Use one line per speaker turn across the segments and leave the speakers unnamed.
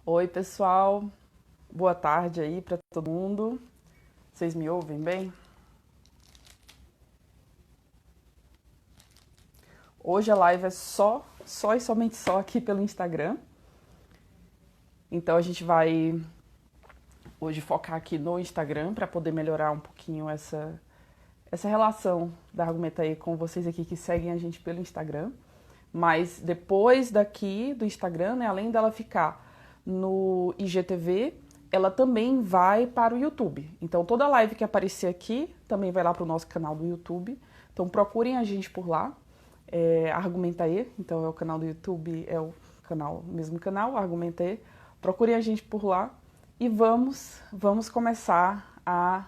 Oi, pessoal. Boa tarde aí para todo mundo. Vocês me ouvem bem? Hoje a live é só e somente só aqui pelo Instagram. Então a gente vai hoje focar aqui no Instagram para poder melhorar um pouquinho essa relação da Argumentaê com vocês aqui que seguem a gente pelo Instagram. Mas depois daqui do Instagram, né, além dela ficar no IGTV, ela também vai para o YouTube. Então toda live que aparecer aqui também vai lá para o nosso canal do YouTube. Então procurem a gente por lá. Argumentaê, então é o canal do YouTube, é o mesmo canal, Argumentaê. Procurem a gente por lá e vamos começar a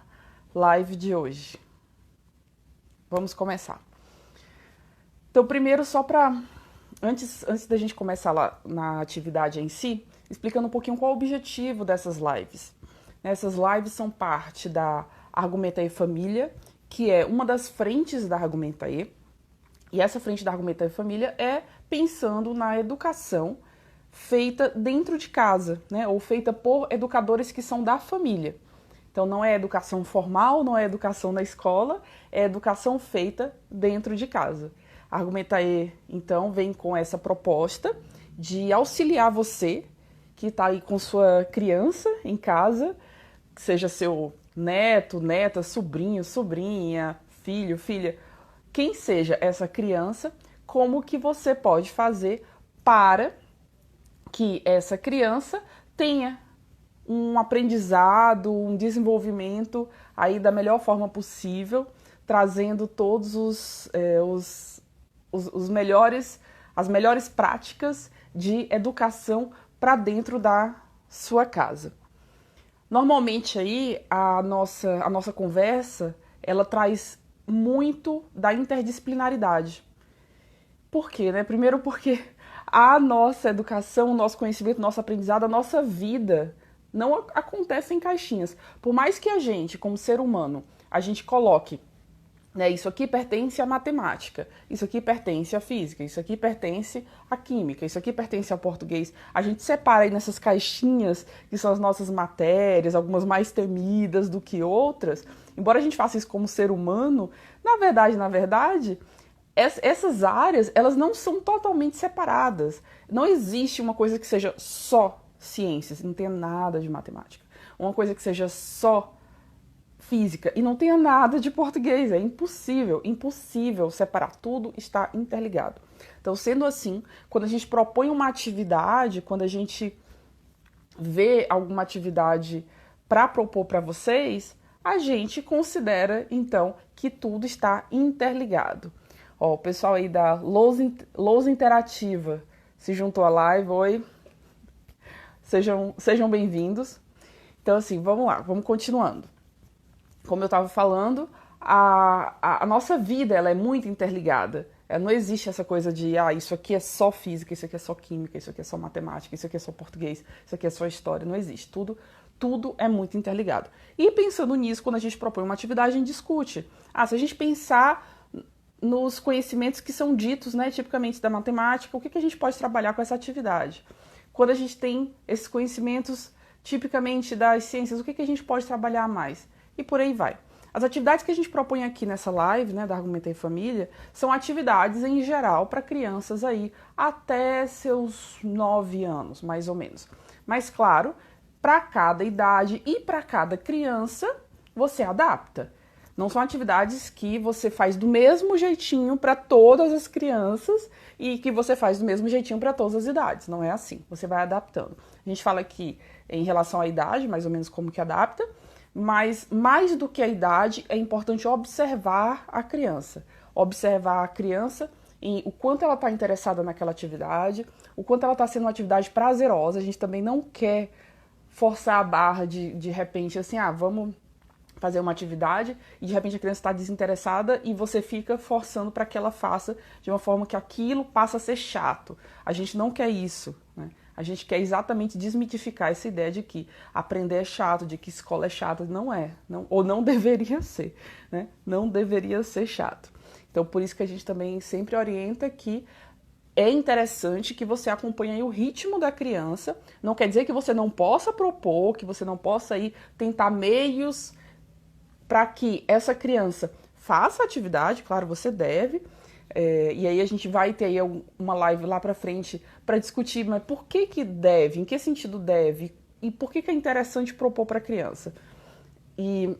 live de hoje. Vamos começar. Então, primeiro, só para antes da gente começar lá na atividade em si, explicando um pouquinho qual é o objetivo dessas lives. Essas lives são parte da Argumentaê Família, que é uma das frentes da Argumentaê. E essa frente da Argumentaê Família é pensando na educação feita dentro de casa, né? Ou feita por educadores que são da família. Então não é educação formal, não é educação na escola, é educação feita dentro de casa. A Argumentaê, então, vem com essa proposta de auxiliar você que está aí com sua criança em casa, que seja seu neto, neta, sobrinho, sobrinha, filho, filha, quem seja essa criança, como que você pode fazer para que essa criança tenha um aprendizado, um desenvolvimento aí da melhor forma possível, trazendo todos os melhores, as melhores práticas de educação para dentro da sua casa. Normalmente aí a nossa conversa, ela traz muito da interdisciplinaridade. Por quê, né? Primeiro porque a nossa educação, o nosso conhecimento, o nosso aprendizado, a nossa vida não acontece em caixinhas. Por mais que a gente, como ser humano, a gente coloque, né, isso aqui pertence à matemática, isso aqui pertence à física, isso aqui pertence à química, isso aqui pertence ao português. A gente separa aí nessas caixinhas que são as nossas matérias, algumas mais temidas do que outras. Embora a gente faça isso como ser humano, na verdade, essas áreas, elas não são totalmente separadas. Não existe uma coisa que seja só ciências, não tenha nada de matemática. Uma coisa que seja só física e não tenha nada de português. É impossível separar. Tudo está interligado. Então, sendo assim, quando a gente propõe uma atividade, quando a gente vê alguma atividade para propor para vocês, a gente considera, então, que tudo está interligado. Ó, o pessoal aí da Lousa Interativa se juntou à live. Oi, sejam bem-vindos. Então, assim, vamos lá, vamos continuando. Como eu estava falando, a nossa vida ela é muito interligada. Não existe essa coisa de, isso aqui é só física, isso aqui é só química, isso aqui é só matemática, isso aqui é só português, isso aqui é só história. Não existe. Tudo é muito interligado. E pensando nisso, quando a gente propõe uma atividade, a gente discute. Se a gente pensar nos conhecimentos que são ditos, né, tipicamente da matemática, o que a gente pode trabalhar com essa atividade? Quando a gente tem esses conhecimentos tipicamente das ciências, o que a gente pode trabalhar mais? E por aí vai. As atividades que a gente propõe aqui nessa live, né, da Argumentaê Família, são atividades em geral para crianças aí até seus 9 anos, mais ou menos. Mas claro, para cada idade e para cada criança, você adapta. Não são atividades que você faz do mesmo jeitinho para todas as crianças e que você faz do mesmo jeitinho para todas as idades. Não é assim. Você vai adaptando. A gente fala aqui em relação à idade, mais ou menos como que adapta, mas mais do que a idade, é importante observar a criança. Observar a criança em o quanto ela está interessada naquela atividade, o quanto ela está sendo uma atividade prazerosa. A gente também não quer forçar a barra de repente, assim, vamos fazer uma atividade e de repente a criança está desinteressada e você fica forçando para que ela faça de uma forma que aquilo passa a ser chato. A gente não quer isso, né? A gente quer exatamente desmitificar essa ideia de que aprender é chato, de que escola é chata. Não é, ou não deveria ser, né? Não deveria ser chato. Então, por isso que a gente também sempre orienta que é interessante que você acompanhe aí o ritmo da criança. Não quer dizer que você não possa propor, que você não possa aí tentar meios para que essa criança faça a atividade, claro, você deve. E aí a gente vai ter aí uma live lá para frente para discutir, mas por que que deve, em que sentido deve e por que que é interessante propor para a criança. E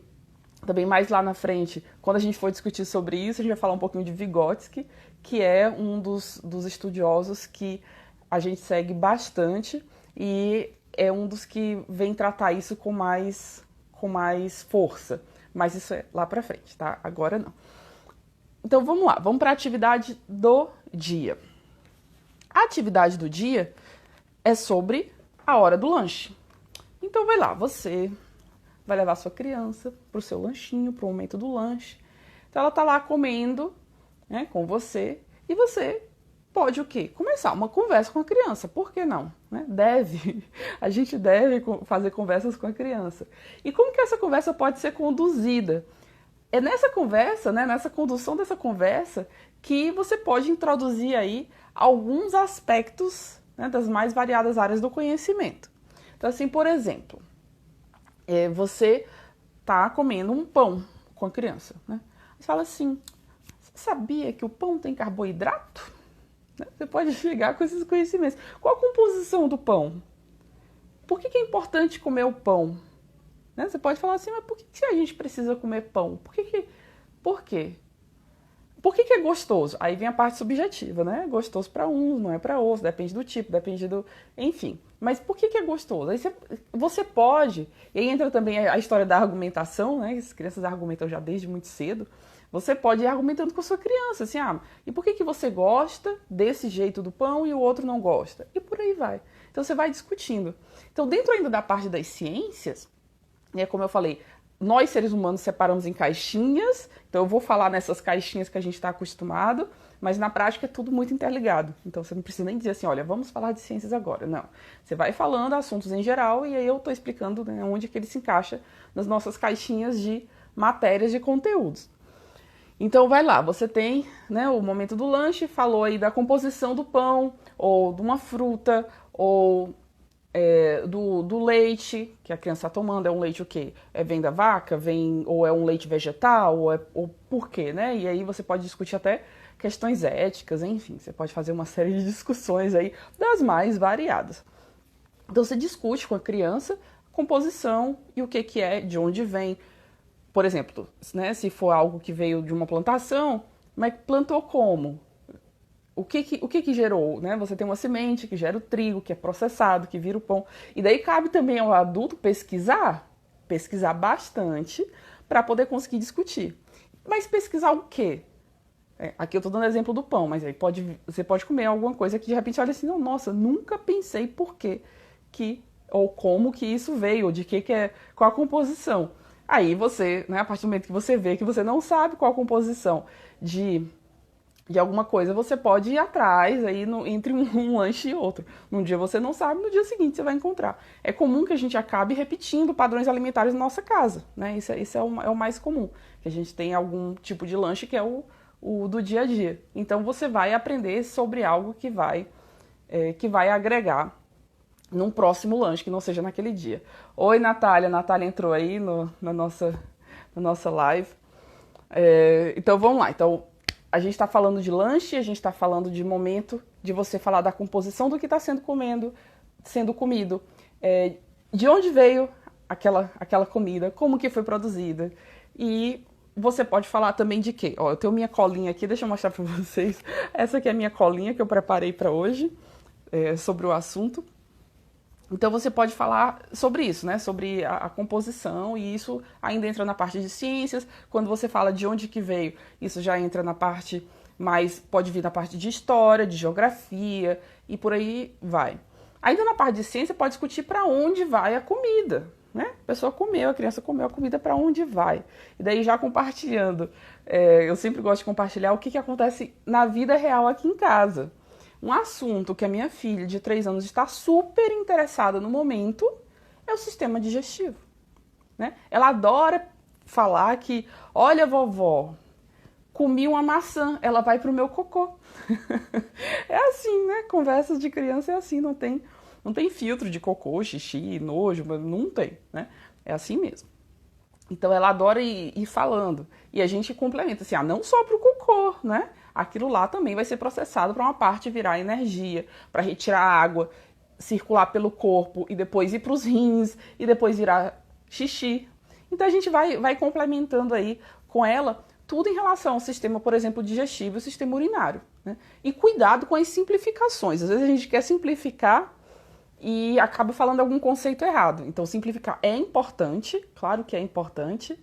também mais lá na frente, quando a gente for discutir sobre isso, a gente vai falar um pouquinho de Vygotsky, que é um dos estudiosos que a gente segue bastante e é um dos que vem tratar isso com mais força. Mas isso é lá pra frente, tá? Agora não. Então vamos lá, vamos para a atividade do dia. A atividade do dia é sobre a hora do lanche. Então vai lá, você vai levar sua criança pro seu lanchinho, pro momento do lanche. Então ela tá lá comendo, né, com você, e você pode o quê? Começar uma conversa com a criança. Por que não? Né? Deve. A gente deve fazer conversas com a criança. E como que essa conversa pode ser conduzida? É nessa conversa, né, nessa condução dessa conversa, que você pode introduzir aí alguns aspectos, né, das mais variadas áreas do conhecimento. Então, assim, por exemplo, você tá comendo um pão com a criança, né? Você fala assim, sabia que o pão tem carboidrato? Você pode chegar com esses conhecimentos. Qual a composição do pão? Por que é importante comer o pão? Né? Você pode falar assim, mas por que a gente precisa comer pão? Por quê? Por que é gostoso? Aí vem a parte subjetiva, né? É gostoso para uns, não é para outros, depende do tipo, depende do... Enfim, mas por que é gostoso? Aí você pode, e aí entra também a história da argumentação, né? As crianças argumentam já desde muito cedo. Você pode ir argumentando com a sua criança, assim, e por que você gosta desse jeito do pão e o outro não gosta? E por aí vai. Então você vai discutindo. Então dentro ainda da parte das ciências, como eu falei, nós seres humanos separamos em caixinhas, então eu vou falar nessas caixinhas que a gente está acostumado, mas na prática é tudo muito interligado. Então você não precisa nem dizer assim, olha, vamos falar de ciências agora. Não. Você vai falando assuntos em geral e aí eu estou explicando, né, onde que ele se encaixa nas nossas caixinhas de matérias de conteúdos. Então vai lá, você tem, né, o momento do lanche, falou aí da composição do pão, ou de uma fruta, ou do leite que a criança está tomando. É um leite o quê? Vem da vaca? Ou é um leite vegetal? Ou por quê, né? E aí você pode discutir até questões éticas, enfim, você pode fazer uma série de discussões aí das mais variadas. Então você discute com a criança composição e o que é, de onde vem. Por exemplo, né, se for algo que veio de uma plantação, mas plantou como? O que gerou? Né? Você tem uma semente que gera o trigo, que é processado, que vira o pão. E daí cabe também ao adulto pesquisar bastante para poder conseguir discutir. Mas pesquisar o quê? Aqui eu estou dando exemplo do pão, mas aí você pode comer alguma coisa que de repente olha assim, não, nossa, nunca pensei por quê ou como que isso veio, ou de que é, qual a composição. Aí você, né, a partir do momento que você vê que você não sabe qual a composição de alguma coisa, você pode ir atrás aí entre um lanche e outro. Num dia você não sabe, no dia seguinte você vai encontrar. É comum que a gente acabe repetindo padrões alimentares na nossa casa, né? Isso é o mais comum, que a gente tem algum tipo de lanche que é o do dia a dia. Então você vai aprender sobre algo que vai agregar num próximo lanche, que não seja naquele dia. Oi, Natália. Natália entrou aí na nossa live. Então, vamos lá. Então, a gente está falando de lanche, a gente está falando de momento de você falar da composição do que está sendo comido. De onde veio aquela comida, como que foi produzida. E você pode falar também de quê? Ó, eu tenho minha colinha aqui, deixa eu mostrar para vocês. Essa aqui é a minha colinha que eu preparei para hoje, sobre o assunto. Então você pode falar sobre isso, né? Sobre a composição, e isso ainda entra na parte de ciências. Quando você fala de onde que veio, isso já entra na parte pode vir na parte de história, de geografia e por aí vai. Ainda na parte de ciência pode discutir para onde vai a comida, né? A pessoa comeu, a criança comeu a comida, para onde vai. E daí já compartilhando, eu sempre gosto de compartilhar o que acontece na vida real aqui em casa. Um assunto que a minha filha de 3 anos está super interessada no momento é o sistema digestivo, né? Ela adora falar que, olha, vovó, comi uma maçã, ela vai pro meu cocô. É assim, né? Conversas de criança é assim, não tem filtro de cocô, xixi, nojo, não tem, né? É assim mesmo. Então ela adora ir falando. E a gente complementa assim, não só pro cocô, né? Aquilo lá também vai ser processado para uma parte virar energia, para retirar água, circular pelo corpo e depois ir para os rins e depois virar xixi. Então a gente vai complementando aí com ela tudo em relação ao sistema, por exemplo, digestivo e o sistema urinário, né? E cuidado com as simplificações. Às vezes a gente quer simplificar e acaba falando algum conceito errado. Então simplificar é importante, claro que é importante,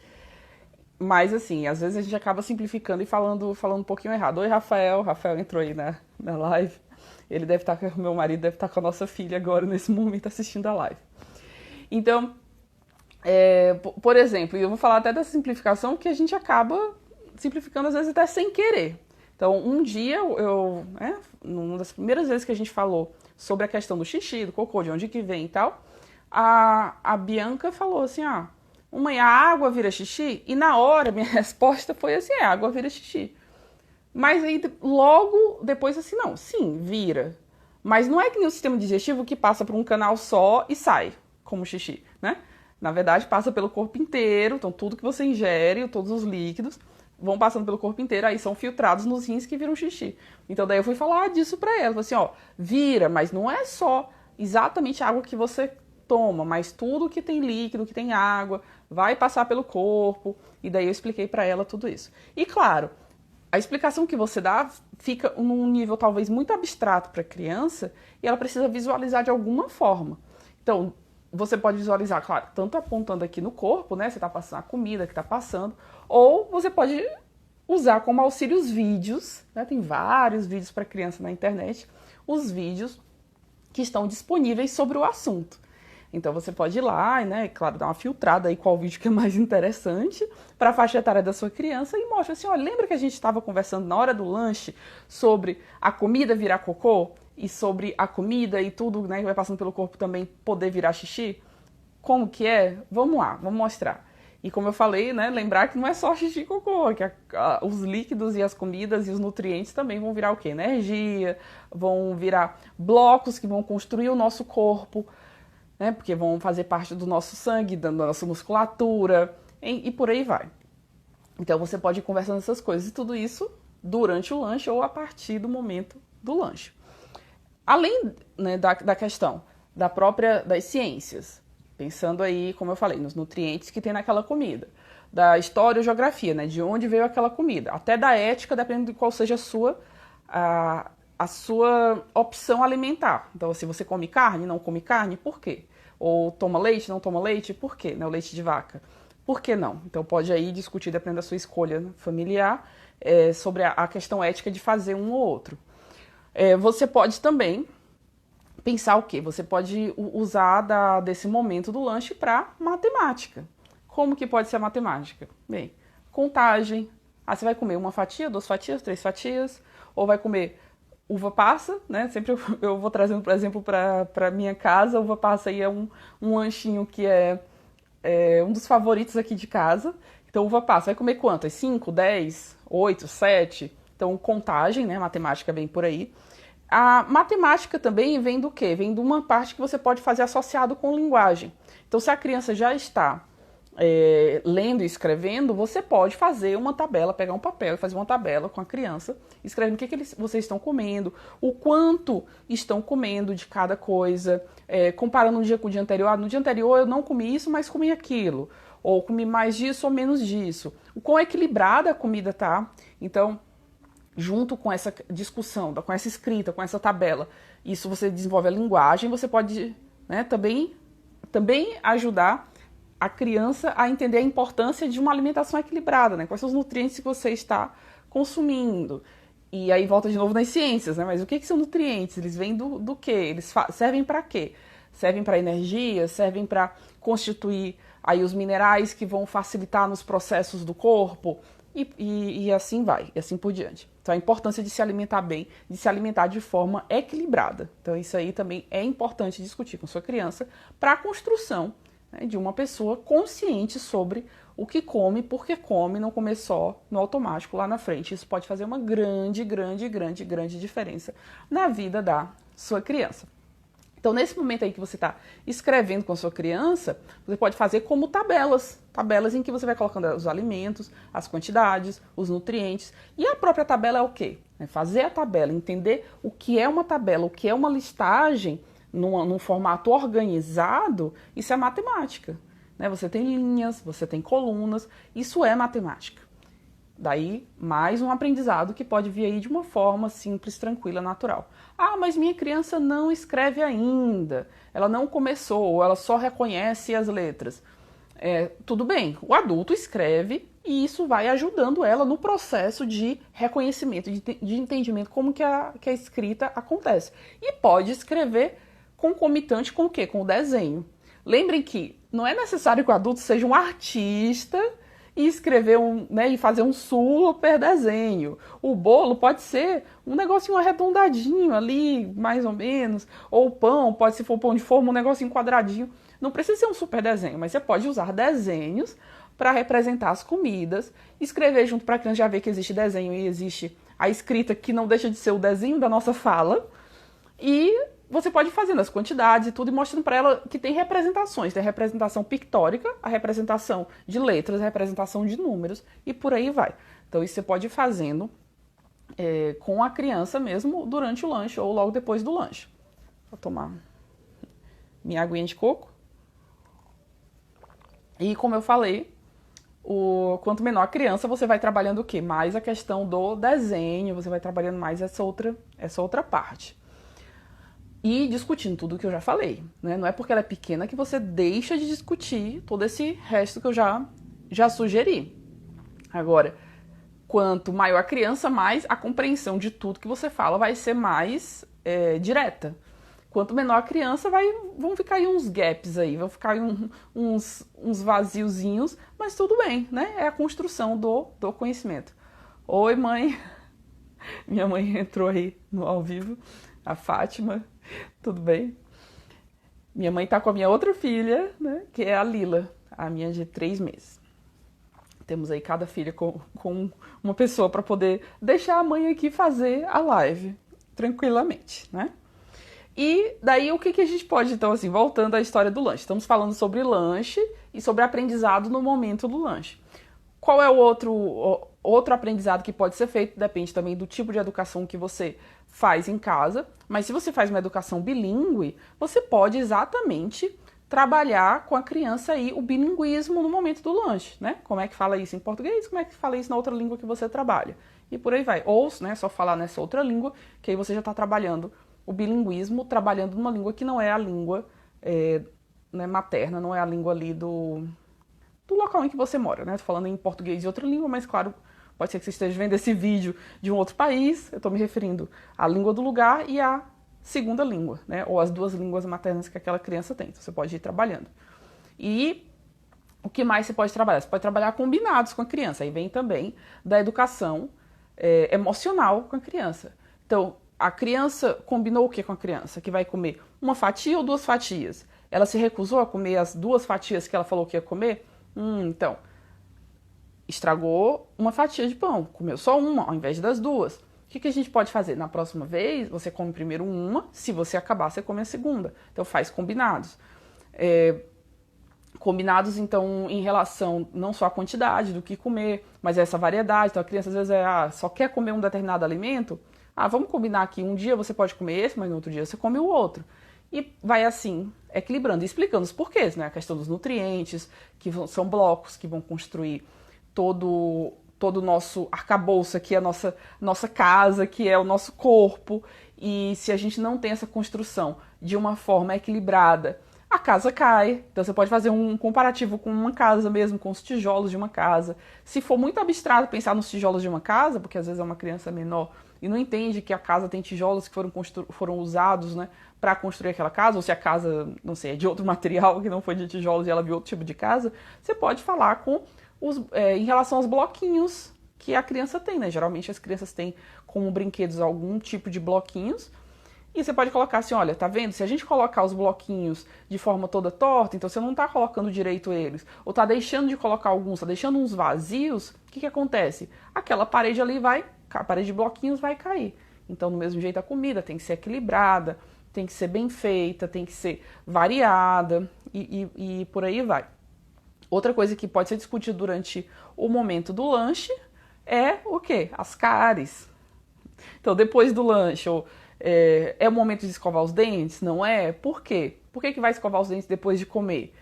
mas assim, às vezes a gente acaba simplificando e falando um pouquinho errado. Oi, Rafael. Rafael entrou aí na live. Ele deve estar com o meu marido, deve estar com a nossa filha agora, nesse momento, assistindo a live. Então, por exemplo, eu vou falar até da simplificação, que a gente acaba simplificando, às vezes, até sem querer. Então, um dia, uma das primeiras vezes que a gente falou sobre a questão do xixi, do cocô, de onde que vem e tal, a Bianca falou assim, mãe, a água vira xixi? E na hora, minha resposta foi assim, a água vira xixi. Mas aí, logo depois, assim, não, sim, vira. Mas não é que nem o sistema digestivo que passa por um canal só e sai, como xixi, né? Na verdade, passa pelo corpo inteiro, então tudo que você ingere, todos os líquidos, vão passando pelo corpo inteiro, aí são filtrados nos rins que viram xixi. Então daí eu fui falar disso pra ela, assim, vira, mas não é só exatamente a água que você toma, mas tudo que tem líquido, que tem água, vai passar pelo corpo, e daí eu expliquei pra ela tudo isso. E claro, a explicação que você dá fica num nível talvez muito abstrato para a criança e ela precisa visualizar de alguma forma. Então, você pode visualizar, claro, tanto apontando aqui no corpo, né? Você está passando a comida que está passando, ou você pode usar como auxílio os vídeos, né? Tem vários vídeos para criança na internet, os vídeos que estão disponíveis sobre o assunto. Então você pode ir lá e, né, claro, dar uma filtrada aí qual vídeo que é mais interessante para a faixa etária da sua criança e mostra assim, lembra que a gente estava conversando na hora do lanche sobre a comida virar cocô e sobre a comida e tudo, né, que vai passando pelo corpo também poder virar xixi? Como que é? Vamos lá, vamos mostrar. E como eu falei, né, lembrar que não é só xixi e cocô, que os líquidos e as comidas e os nutrientes também vão virar o quê? Energia, vão virar blocos que vão construir o nosso corpo, né, porque vão fazer parte do nosso sangue, da nossa musculatura, e por aí vai. Então você pode ir conversando essas coisas, e tudo isso durante o lanche ou a partir do momento do lanche. Além, né, da questão das ciências, pensando aí, como eu falei, nos nutrientes que tem naquela comida, da história ou geografia, né, de onde veio aquela comida, até da ética, dependendo de qual seja a sua opção alimentar. Então, se você come carne, não come carne, por quê? Ou toma leite, não toma leite, por quê? Né? O leite de vaca. Por que não? Então, pode aí discutir, dependendo da sua escolha familiar, sobre a questão ética de fazer um ou outro. Você pode também pensar o quê? Você pode usar desse momento do lanche para matemática. Como que pode ser a matemática? Bem, contagem. Você vai comer uma fatia, 2 fatias, 3 fatias, ou vai comer uva passa, né? Sempre eu vou trazendo, por exemplo, para minha casa, uva passa aí é um lanchinho que é um dos favoritos aqui de casa. Então, uva passa, vai comer quantas? 5, 10, 8, 7? Então, contagem, né? Matemática vem por aí. A matemática também vem do quê? Vem de uma parte que você pode fazer associado com linguagem. Então, se a criança já está lendo e escrevendo, você pode fazer uma tabela, pegar um papel e fazer uma tabela com a criança, escrevendo o que vocês estão comendo, o quanto estão comendo de cada coisa, comparando um dia com o dia anterior. No dia anterior eu não comi isso, mas comi aquilo. Ou comi mais disso ou menos disso. O quão equilibrada a comida tá. Então, junto com essa discussão, com essa escrita, com essa tabela, isso você desenvolve a linguagem, você pode, né, também ajudar a criança a entender a importância de uma alimentação equilibrada, né? Quais são os nutrientes que você está consumindo. E aí volta de novo nas ciências, né? Mas o que são nutrientes? Eles vêm do quê? Eles servem para quê? Servem para energia? Servem para constituir aí os minerais que vão facilitar nos processos do corpo? E assim vai, e assim por diante. Então a importância de se alimentar bem, de se alimentar de forma equilibrada. Então isso aí também é importante discutir com sua criança para a construção, né, de uma pessoa consciente sobre o que come, porque come, não comer só no automático lá na frente. Isso pode fazer uma grande diferença na vida da sua criança. Então, nesse momento aí que você está escrevendo com a sua criança, você pode fazer como tabelas. Tabelas em que você vai colocando os alimentos, as quantidades, os nutrientes. E a própria tabela é o quê? É fazer a tabela, entender o que é uma tabela, o que é uma listagem num formato organizado, isso é matemática. Né? Você tem linhas, você tem colunas, isso é matemática. Daí, mais um aprendizado que pode vir aí de uma forma simples, tranquila, natural. Ah, mas minha criança não escreve ainda, ela não começou, ela só reconhece as letras. Tudo bem, o adulto escreve e isso vai ajudando ela no processo de reconhecimento, de entendimento, como que a escrita acontece. E pode escrever concomitante com o quê? Com o desenho. Lembrem que não é necessário que o adulto seja um artista e escrever e fazer um super desenho. O bolo pode ser um negocinho arredondadinho ali, mais ou menos, ou o pão, pode se for pão de forma, um negocinho quadradinho. Não precisa ser um super desenho, mas você pode usar desenhos para representar as comidas, escrever junto para a criança já ver que existe desenho e existe a escrita que não deixa de ser o desenho da nossa fala, e você pode ir fazendo as quantidades e tudo e mostrando para ela que tem representações. Tem a representação pictórica, a representação de letras, a representação de números e por aí vai. Então isso você pode ir fazendo com a criança mesmo durante o lanche ou logo depois do lanche. Vou tomar minha aguinha de coco. E como eu falei, quanto menor a criança, você vai trabalhando o quê? Mais a questão do desenho, você vai trabalhando mais essa outra parte. E discutindo tudo que eu já falei, né? Não é porque ela é pequena que você deixa de discutir todo esse resto que eu já sugeri. Agora, quanto maior a criança, mais a compreensão de tudo que você fala vai ser mais direta. Quanto menor a criança, vão ficar aí uns gaps aí, vão ficar aí uns vaziozinhos, mas tudo bem, né? É a construção do conhecimento. Oi, mãe. Minha mãe entrou aí no ao vivo, a Fátima. Tudo bem? Minha mãe tá com a minha outra filha, né? Que é a Lila, a minha de 3 meses. Temos aí cada filha com uma pessoa para poder deixar a mãe aqui fazer a live tranquilamente, né? E daí o que a gente pode, então, assim, voltando à história do lanche. Estamos falando sobre lanche e sobre aprendizado no momento do lanche. Qual é o outro aprendizado que pode ser feito? Depende também do tipo de educação que você faz em casa. Mas se você faz uma educação bilíngue, você pode exatamente trabalhar com a criança aí o bilinguismo no momento do lanche, né? Como é que fala isso em português, como é que fala isso na outra língua que você trabalha. E por aí vai. Ou, né, só falar nessa outra língua, que aí você já está trabalhando o bilinguismo, trabalhando numa língua que não é a língua né, materna, não é a língua ali do local em que você mora, né? Tô falando em português e outra língua, mas claro, pode ser que você esteja vendo esse vídeo de um outro país, eu estou me referindo à língua do lugar e à segunda língua, né? Ou as 2 línguas maternas que aquela criança tem, então você pode ir trabalhando. E o que mais você pode trabalhar? Você pode trabalhar combinados com a criança, aí vem também da educação emocional com a criança. Então, a criança combinou o que com a criança? Que vai comer uma fatia ou 2 fatias? Ela se recusou a comer as 2 fatias que ela falou que ia comer? Então, estragou uma fatia de pão, comeu só uma ao invés das 2. O que a gente pode fazer? Na próxima vez, você come primeiro uma, se você acabar, você come a segunda. Então, faz combinados. Combinados, então, em relação não só à quantidade do que comer, mas essa variedade. Então, a criança às vezes só quer comer um determinado alimento. Vamos combinar aqui, um dia você pode comer esse, mas no outro dia você come o outro. E vai assim, equilibrando e explicando os porquês, né? A questão dos nutrientes, que são blocos que vão construir todo o nosso arcabouço aqui, a nossa casa, que é o nosso corpo. E se a gente não tem essa construção de uma forma equilibrada, a casa cai. Então você pode fazer um comparativo com uma casa mesmo, com os tijolos de uma casa. Se for muito abstrato pensar nos tijolos de uma casa, porque às vezes é uma criança menor e não entende que a casa tem tijolos que foram usados, né, para construir aquela casa, ou se a casa, não sei, é de outro material que não foi de tijolos e ela viu outro tipo de casa, você pode falar em relação aos bloquinhos que a criança tem, né? Geralmente as crianças têm como brinquedos algum tipo de bloquinhos E você pode colocar assim, olha, tá vendo? Se a gente colocar os bloquinhos de forma toda torta, então você não tá colocando direito eles, ou tá deixando de colocar alguns, tá deixando uns vazios, o que que acontece? Aquela parede ali a parede de bloquinhos vai cair. Então, do mesmo jeito, a comida tem que ser equilibrada, tem que ser bem feita, tem que ser variada e por aí vai. Outra coisa que pode ser discutida durante o momento do lanche é o quê? As cáries. Então, depois do lanche, é o momento de escovar os dentes? Não é? Por quê? Por que vai escovar os dentes depois de comer?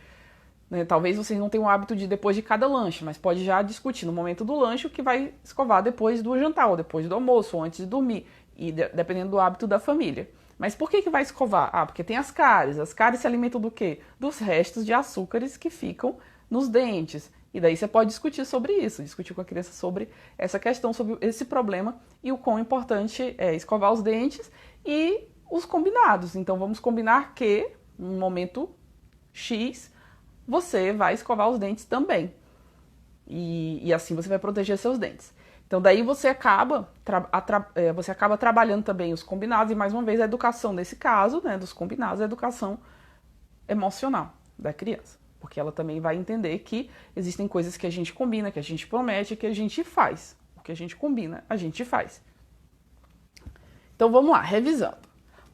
Né? Talvez vocês não tenham o hábito de depois de cada lanche, mas pode já discutir no momento do lanche o que vai escovar depois do jantar, ou depois do almoço, ou antes de dormir, e dependendo do hábito da família. Mas por que vai escovar? Ah, porque tem as cáries. As cáries se alimentam do quê? Dos restos de açúcares que ficam nos dentes. E daí você pode discutir sobre isso, discutir com a criança sobre essa questão, sobre esse problema e o quão importante é escovar os dentes e os combinados. Então vamos combinar que, no momento X, você vai escovar os dentes também. E assim você vai proteger seus dentes. Então daí você acaba trabalhando também os combinados e, mais uma vez, a educação, nesse caso, né, dos combinados, a educação emocional da criança. Porque ela também vai entender que existem coisas que a gente combina, que a gente promete, que a gente faz. O que a gente combina, a gente faz. Então vamos lá, revisando.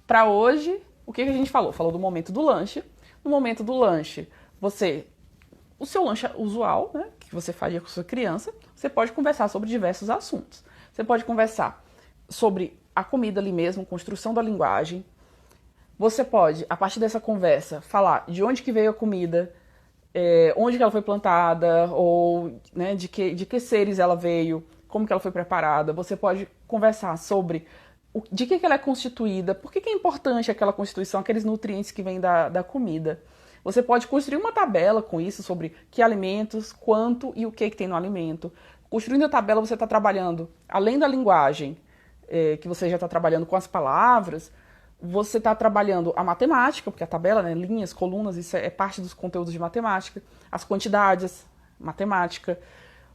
Para hoje, o que a gente falou? Falou do momento do lanche. No momento do lanche, o seu lanche usual, né, que você faria com sua criança, você pode conversar sobre diversos assuntos. Você pode conversar sobre a comida ali mesmo, construção da linguagem. Você pode, a partir dessa conversa, falar de onde que veio a comida, onde que ela foi plantada, ou né, de que seres ela veio, como que ela foi preparada. Você pode conversar sobre de que ela é constituída, por que é importante aquela constituição, aqueles nutrientes que vêm da comida. Você pode construir uma tabela com isso, sobre que alimentos, quanto e o que tem no alimento. Construindo a tabela, você está trabalhando, além da linguagem, que você já está trabalhando com as palavras, você está trabalhando a matemática, porque a tabela, né, linhas, colunas, isso é parte dos conteúdos de matemática, as quantidades, matemática.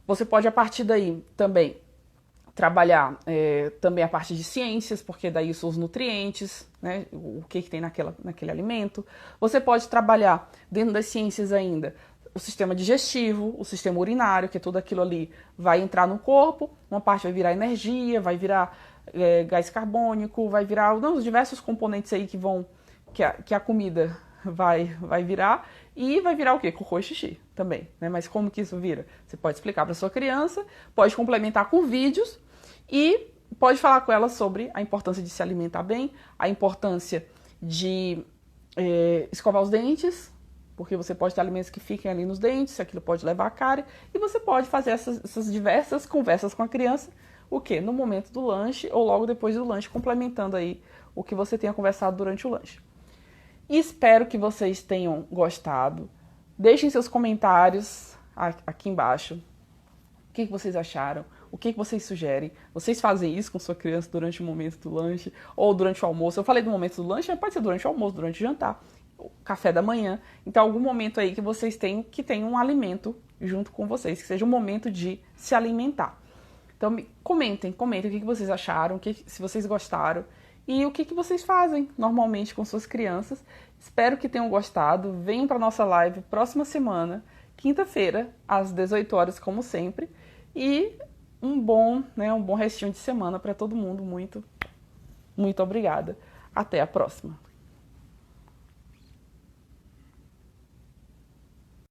Você pode, a partir daí, também trabalhar também a parte de ciências, porque daí são os nutrientes, né, o que tem naquele alimento. Você pode trabalhar, dentro das ciências ainda, o sistema digestivo, o sistema urinário, que tudo aquilo ali vai entrar no corpo, uma parte vai virar energia, vai virar gás carbônico, vai virar os diversos componentes aí que a comida vai virar, e vai virar o quê? Cocô e xixi também, né? Mas como que isso vira? Você pode explicar para sua criança, pode complementar com vídeos e pode falar com ela sobre a importância de se alimentar bem, a importância de escovar os dentes, porque você pode ter alimentos que fiquem ali nos dentes, aquilo pode levar a cárie, e você pode fazer essas diversas conversas com a criança, o quê? No momento do lanche ou logo depois do lanche, complementando aí o que você tenha conversado durante o lanche. E espero que vocês tenham gostado. Deixem seus comentários aqui embaixo. O que vocês acharam? O que vocês sugerem? Vocês fazem isso com sua criança durante o momento do lanche ou durante o almoço? Eu falei do momento do lanche, mas pode ser durante o almoço, durante o jantar, o café da manhã. Então, algum momento aí que vocês tenham um alimento junto com vocês, que seja um momento de se alimentar. Então, comentem o que vocês acharam, se vocês gostaram e o que vocês fazem normalmente com suas crianças. Espero que tenham gostado. Venham para a nossa live próxima semana, quinta-feira, às 18 horas, como sempre. E um bom restinho de semana para todo mundo. Muito, muito obrigada. Até a próxima.